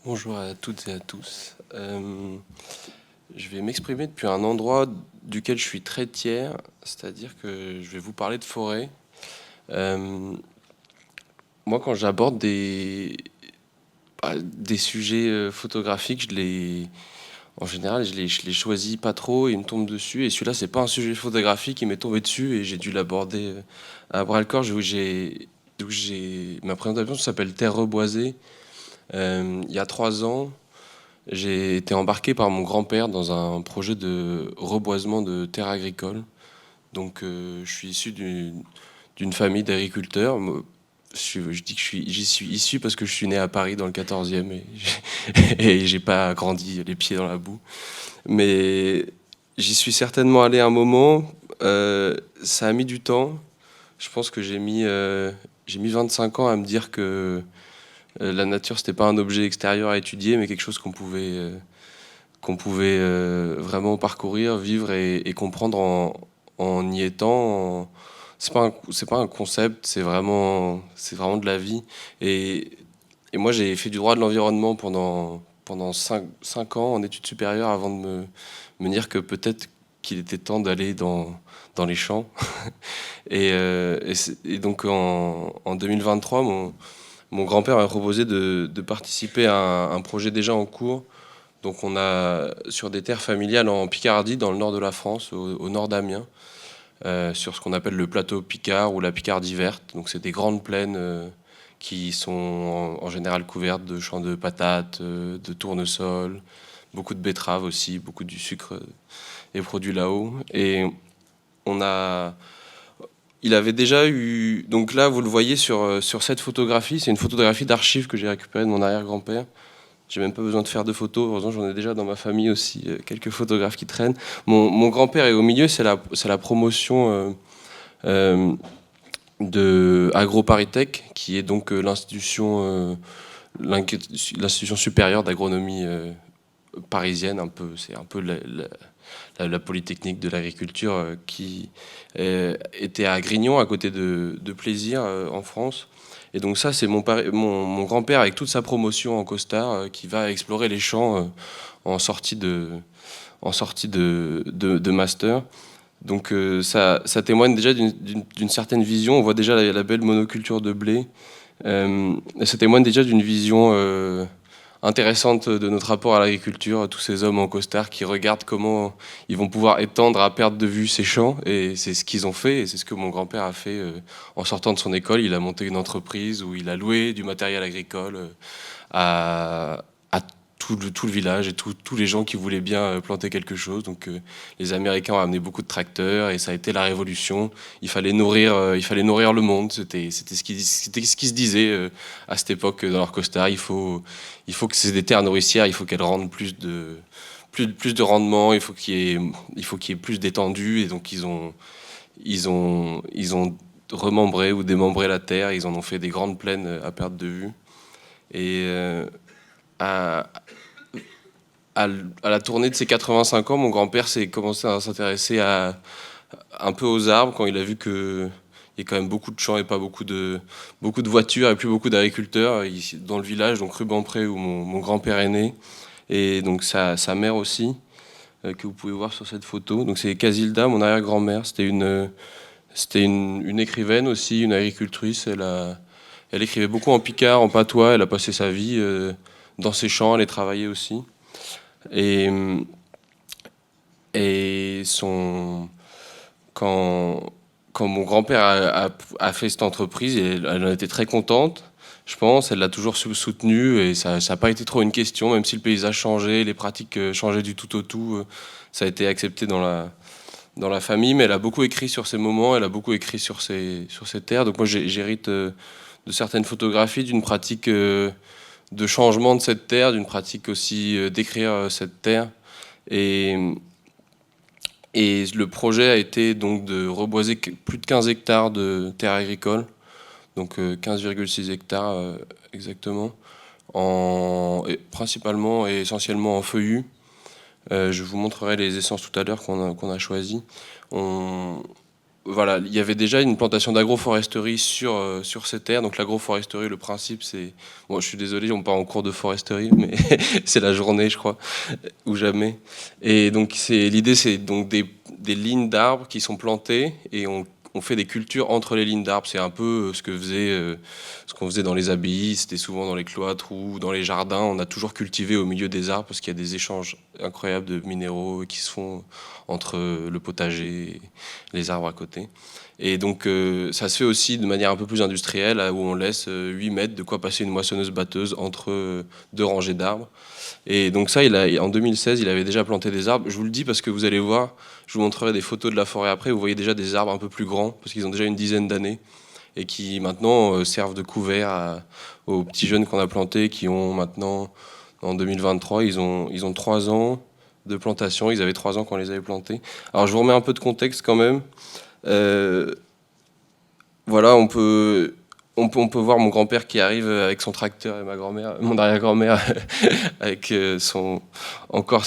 Bonjour à toutes et à tous. Je vais m'exprimer depuis un endroit duquel je suis très tiers, c'est-à-dire que je vais vous parler de forêt. Euh, Moi, quand j'aborde des sujets photographiques, en général, je les choisis pas trop et ils me tombent dessus. Et celui-là, c'est pas un sujet photographique, il m'est tombé dessus et j'ai dû l'aborder à bras-le-corps. Ma présentation s'appelle Terre reboisée. Il y a 3 ans, j'ai été embarqué par mon grand-père dans un projet de reboisement de terres agricoles. Donc, je suis issu d'une famille d'agriculteurs. Je dis que j'y suis issu parce que je suis né à Paris dans le 14e et j'ai pas grandi les pieds dans la boue. Mais j'y suis certainement allé un moment. Ça a mis du temps. Je pense que j'ai mis 25 ans à me dire que la nature, c'était pas un objet extérieur à étudier, mais quelque chose qu'on pouvait vraiment parcourir, vivre et comprendre en y étant. C'est pas un concept, c'est vraiment de la vie. Et, et moi, j'ai fait du droit de l'environnement pendant 5 ans en études supérieures avant de me dire que peut-être qu'il était temps d'aller dans les champs. Et donc en 2023, mon grand-père m'a proposé de participer à un projet déjà en cours. Donc on a sur des terres familiales en Picardie, dans le nord de la France, au nord d'Amiens, sur ce qu'on appelle le plateau Picard ou la Picardie verte. Donc c'est des grandes plaines qui sont en général couvertes de champs de patates, de tournesol, beaucoup de betteraves aussi, beaucoup du sucre est produit là-haut. Et on a, il avait déjà eu, donc là vous le voyez sur cette photographie, c'est une photographie d'archives que j'ai récupérée de mon arrière-grand-père. J'ai même pas besoin de faire de photos. Heureusement, j'en ai déjà dans ma famille aussi quelques photographes qui traînent. Mon grand-père est au milieu, c'est la promotion euh, de AgroParisTech, qui est donc l'institution supérieure d'agronomie parisienne. C'est un peu la polytechnique de l'agriculture qui était à Grignon, à côté de Plaisir, en France. Et donc ça, c'est mon grand-père avec toute sa promotion en costard qui va explorer les champs en sortie de master. Donc ça témoigne déjà d'une certaine vision. On voit déjà la belle monoculture de blé. Ça témoigne déjà d'une vision intéressante de notre rapport à l'agriculture, tous ces hommes en costard qui regardent comment ils vont pouvoir étendre à perte de vue ces champs, et c'est ce qu'ils ont fait, et c'est ce que mon grand-père a fait en sortant de son école. Il a monté une entreprise où il a loué du matériel agricole à tout le village et tous les gens qui voulaient bien planter quelque chose. Donc les Américains ont amené beaucoup de tracteurs et ça a été la révolution. Il fallait nourrir le monde. C'était ce qui se disait à cette époque dans leur costard. Il faut que c'est des terres nourricières, il faut qu'elles rendent plus de rendement, il faut qu'il y ait plus d'étendue. Et donc ils ont remembré ou démembré la terre, ils en ont fait des grandes plaines à perte de vue. Et à, à la tournée de ses 85 ans, mon grand-père s'est commencé à s'intéresser un peu aux arbres quand il a vu que il y a quand même beaucoup de champs et pas beaucoup de voitures et plus beaucoup d'agriculteurs ici, dans le village, donc Rubempré où mon grand-père est né, et donc sa mère aussi, que vous pouvez voir sur cette photo. Donc c'est Casilda, mon arrière-grand-mère. C'était une écrivaine aussi, une agricultrice. Elle écrivait beaucoup en picard, en patois. Elle a passé sa vie dans ses champs, elle y travaillait aussi. Et, et quand, quand mon grand-père a fait cette entreprise, elle en était très contente, je pense. Elle l'a toujours soutenue et ça n'a pas été trop une question, même si le paysage changeait, les pratiques changeaient du tout au tout. Ça a été accepté dans la famille, mais elle a beaucoup écrit sur ces moments, elle a beaucoup écrit sur ces terres. Donc moi, j'hérite de certaines photographies, d'une pratique de changement de cette terre, d'une pratique aussi d'écrire cette terre. Et, et le projet a été donc de reboiser plus de 15 hectares de terres agricoles, donc 15,6 hectares exactement, principalement et essentiellement en feuillus. Je vous montrerai les essences tout à l'heure qu'on a choisies. On, voilà, il y avait déjà une plantation d'agroforesterie sur ces terres. Donc l'agroforesterie, le principe, c'est... Bon, je suis désolé, on part en cours de foresterie, mais c'est la journée, je crois, ou jamais. Et donc l'idée, c'est donc des lignes d'arbres qui sont plantées et on fait des cultures entre les lignes d'arbres. C'est un peu ce qu'on faisait dans les abbayes, c'était souvent dans les cloîtres ou dans les jardins. On a toujours cultivé au milieu des arbres parce qu'il y a des échanges incroyables de minéraux qui se font entre le potager et les arbres à côté. Et donc ça se fait aussi de manière un peu plus industrielle, où on laisse 8 mètres, de quoi passer une moissonneuse-batteuse entre deux rangées d'arbres. Et donc ça, en 2016, il avait déjà planté des arbres. Je vous le dis parce que vous allez voir, je vous montrerai des photos de la forêt après, vous voyez déjà des arbres un peu plus grands, parce qu'ils ont déjà une dizaine d'années, et qui maintenant servent de couvert aux petits jeunes qu'on a plantés, qui ont maintenant, en 2023, ils ont 3 ans de plantation, ils avaient 3 ans quand on les avait plantés. Alors je vous remets un peu de contexte quand même. Euh, voilà, on peut voir mon grand-père qui arrive avec son tracteur et ma grand-mère, mon arrière-grand-mère avec encore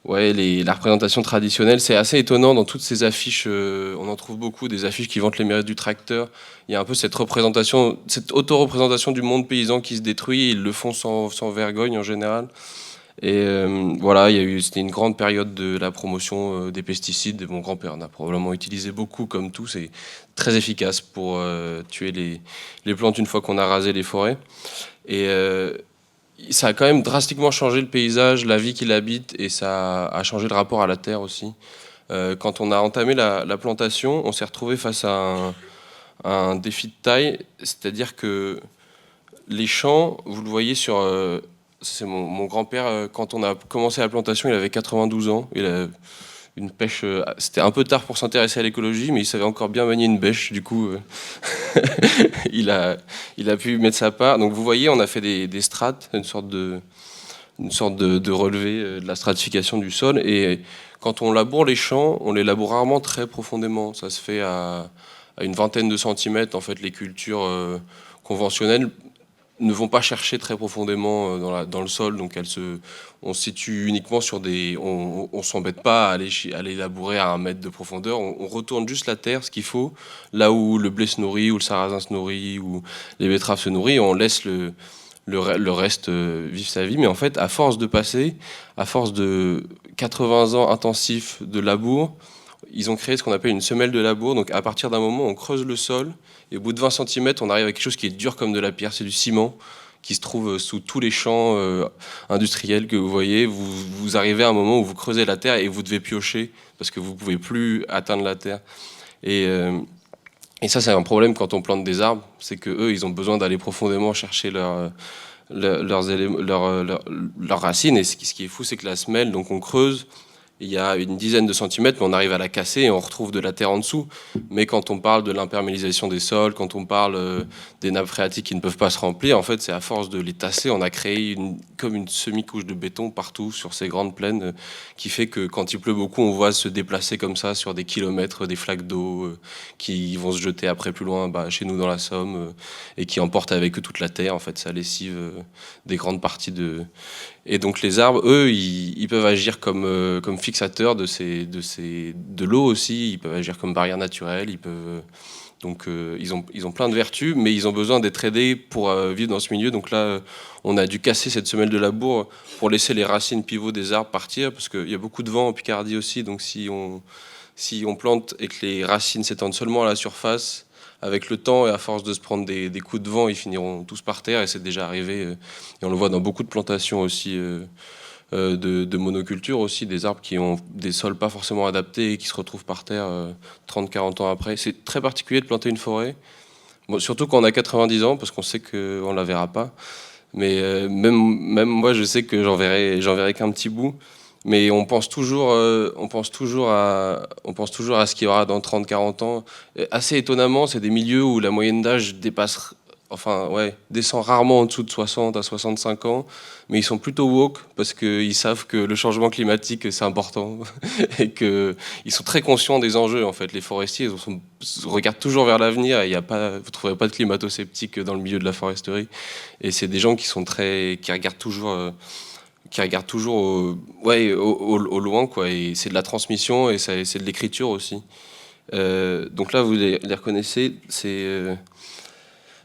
ouais, la représentation traditionnelle. C'est assez étonnant dans toutes ces affiches. On en trouve beaucoup, des affiches qui vantent les mérites du tracteur. Il y a un peu cette représentation, cette auto-représentation du monde paysan qui se détruit. Ils le font sans vergogne en général. Et voilà, c'était une grande période de la promotion des pesticides. Mon grand-père en a probablement utilisé beaucoup, comme tout. C'est très efficace pour tuer les plantes une fois qu'on a rasé les forêts. Et ça a quand même drastiquement changé le paysage, la vie qu'il habite, et ça a changé le rapport à la terre aussi. Quand on a entamé la plantation, on s'est retrouvé face à un défi de taille, c'est-à-dire que les champs, vous le voyez c'est mon grand-père, quand on a commencé la plantation, il avait 92 ans. Il a une pêche. C'était un peu tard pour s'intéresser à l'écologie, mais il savait encore bien manier une bêche. Du coup, il a pu mettre sa part. Donc vous voyez, on a fait des strates, une sorte de relevé de la stratification du sol. Et quand on laboure les champs, on les laboure rarement très profondément. Ça se fait à une vingtaine de centimètres. En fait, les cultures conventionnelles ne vont pas chercher très profondément dans le sol, donc on se situe uniquement sur on s'embête pas à aller labourer à 1 mètre de profondeur, on retourne juste la terre, ce qu'il faut, là où le blé se nourrit, où le sarrasin se nourrit, où les betteraves se nourrissent, on laisse le reste vivre sa vie. Mais en fait, à force de 80 ans intensifs de labour, ils ont créé ce qu'on appelle une semelle de labour. Donc à partir d'un moment, on creuse le sol et au bout de 20 centimètres, on arrive à quelque chose qui est dur comme de la pierre. C'est du ciment qui se trouve sous tous les champs industriels que vous voyez. Vous arrivez à un moment où vous creusez la terre et vous devez piocher parce que vous ne pouvez plus atteindre la terre. Et, euh, et ça, c'est un problème quand on plante des arbres. C'est qu'eux, ils ont besoin d'aller profondément chercher leurs racines. Et ce qui est fou, c'est que la semelle, donc on creuse, il y a une dizaine de centimètres, mais on arrive à la casser et on retrouve de la terre en dessous. Mais quand on parle de l'imperméabilisation des sols, quand on parle des nappes phréatiques qui ne peuvent pas se remplir, en fait, c'est à force de les tasser, on a créé comme une semi-couche de béton partout sur ces grandes plaines, qui fait que quand il pleut beaucoup, on voit se déplacer comme ça sur des kilomètres des flaques d'eau qui vont se jeter après plus loin, chez nous dans la Somme, et qui emportent avec eux toute la terre. En fait, ça lessive des grandes parties de... Et donc les arbres, eux, ils peuvent agir comme fixateurs de l'eau aussi. Ils peuvent agir comme barrière naturelle. Donc ils ont plein de vertus, mais ils ont besoin d'être aidés pour vivre dans ce milieu. Donc là, on a dû casser cette semelle de labour pour laisser les racines pivots des arbres partir, parce qu'il y a beaucoup de vent en Picardie aussi. Donc si on plante et que les racines s'étendent seulement à la surface, avec le temps et à force de se prendre des coups de vent, ils finiront tous par terre, et c'est déjà arrivé. Et on le voit dans beaucoup de plantations aussi, de monoculture aussi, des arbres qui ont des sols pas forcément adaptés et qui se retrouvent par terre 30-40 ans après. C'est très particulier de planter une forêt, bon, surtout quand on a 90 ans, parce qu'on sait qu'on ne la verra pas. Mais même moi, je sais que j'en verrai qu'un petit bout. Mais on pense toujours à ce qu'il y aura dans 30-40 ans. Et assez étonnamment, c'est des milieux où la moyenne d'âge descend rarement en dessous de 60 à 65 ans, mais ils sont plutôt woke parce qu'ils savent que le changement climatique c'est important et qu'ils sont très conscients des enjeux. En fait, les forestiers regardent toujours vers l'avenir, et vous trouverez pas de climato-sceptiques dans le milieu de la foresterie. Et c'est des gens qui regardent toujours qui regarde toujours au loin, quoi. Et c'est de la transmission et c'est de l'écriture aussi. Donc là, vous les reconnaissez,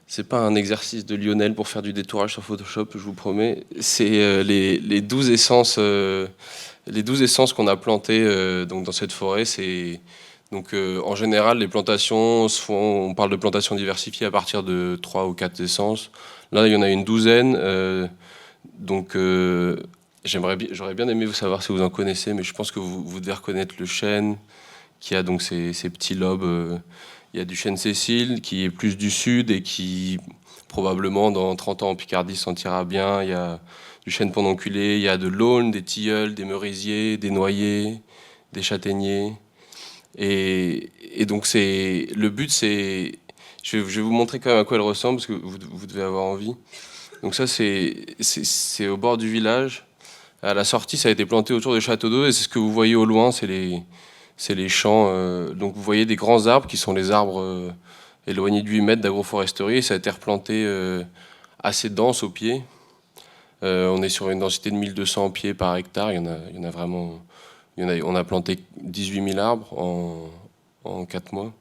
c'est pas un exercice de Lionel pour faire du détourage sur Photoshop, je vous promets. C'est les 12 essences, les 12 essences qu'on a plantées donc dans cette forêt. C'est donc en général les plantations se font, on parle de plantations diversifiées à partir de 3 ou 4 essences. Là, il y en a une douzaine. Donc j'aurais bien aimé vous savoir si vous en connaissez, mais je pense que vous devez reconnaître le chêne qui a donc ces petits lobes. Il y a du chêne Cécile qui est plus du sud et qui probablement dans 30 ans en Picardie se sentira bien. Il y a du chêne pendonculé, il y a de l'aulne, des tilleuls, des merisiers, des noyers, des châtaigniers. Et donc le but c'est... Je vais vous montrer quand même à quoi elle ressemble parce que vous devez avoir envie. Donc ça c'est au bord du village. À la sortie ça a été planté autour des châteaux d'eau et c'est ce que vous voyez au loin, c'est les champs. Donc vous voyez des grands arbres qui sont les arbres éloignés de 8 mètres d'agroforesterie. Ça a été replanté assez dense au pied. On est sur une densité de 1200 pieds par hectare. Il y en a vraiment. On a planté 18 000 arbres en 4 mois.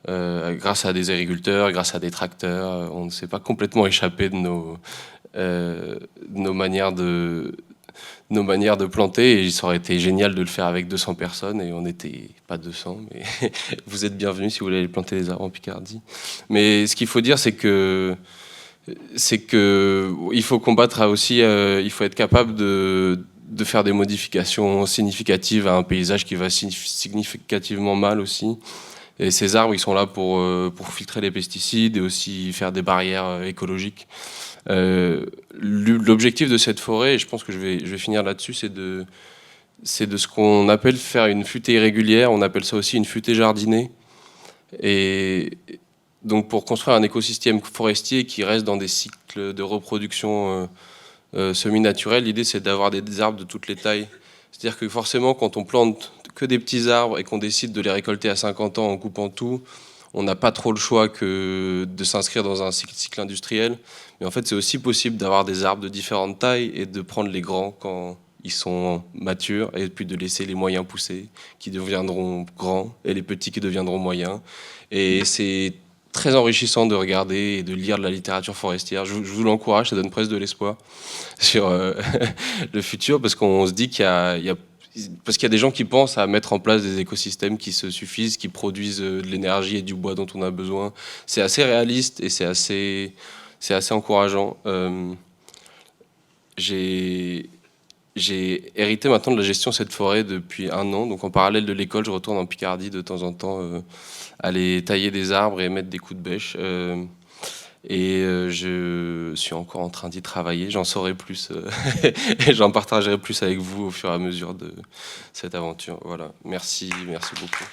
Grâce à des agriculteurs, grâce à des tracteurs. On ne s'est pas complètement échappé de nos manières de planter, et ça aurait été génial de le faire avec 200 personnes, et on n'était pas 200, mais vous êtes bienvenus si vous voulez aller planter des arbres en Picardie. Mais ce qu'il faut dire, c'est que il faut combattre aussi, il faut être capable de faire des modifications significatives à un paysage qui va significativement mal aussi. Et ces arbres, ils sont là pour filtrer les pesticides et aussi faire des barrières écologiques. L'objectif de cette forêt, et je pense que je vais finir là-dessus, c'est de ce qu'on appelle faire une futée irrégulière. On appelle ça aussi une futée jardinée. Et donc pour construire un écosystème forestier qui reste dans des cycles de reproduction semi-naturels, l'idée c'est d'avoir des arbres de toutes les tailles. C'est-à-dire que forcément, quand on plante que des petits arbres et qu'on décide de les récolter à 50 ans en coupant tout, on n'a pas trop le choix que de s'inscrire dans un cycle industriel. Mais en fait, c'est aussi possible d'avoir des arbres de différentes tailles et de prendre les grands quand ils sont matures et puis de laisser les moyens pousser, qui deviendront grands, et les petits qui deviendront moyens. Et c'est très enrichissant de regarder et de lire de la littérature forestière. Je vous l'encourage, ça donne presque de l'espoir sur le futur, parce qu'on se dit parce qu'il y a des gens qui pensent à mettre en place des écosystèmes qui se suffisent, qui produisent de l'énergie et du bois dont on a besoin. C'est assez réaliste et c'est assez encourageant. J'ai hérité maintenant de la gestion de cette forêt depuis 1 an. Donc en parallèle de l'école, je retourne en Picardie de temps en temps aller tailler des arbres et mettre des coups de bêche. Je suis encore en train d'y travailler. J'en saurai plus et j'en partagerai plus avec vous au fur et à mesure de cette aventure. Voilà. Merci beaucoup.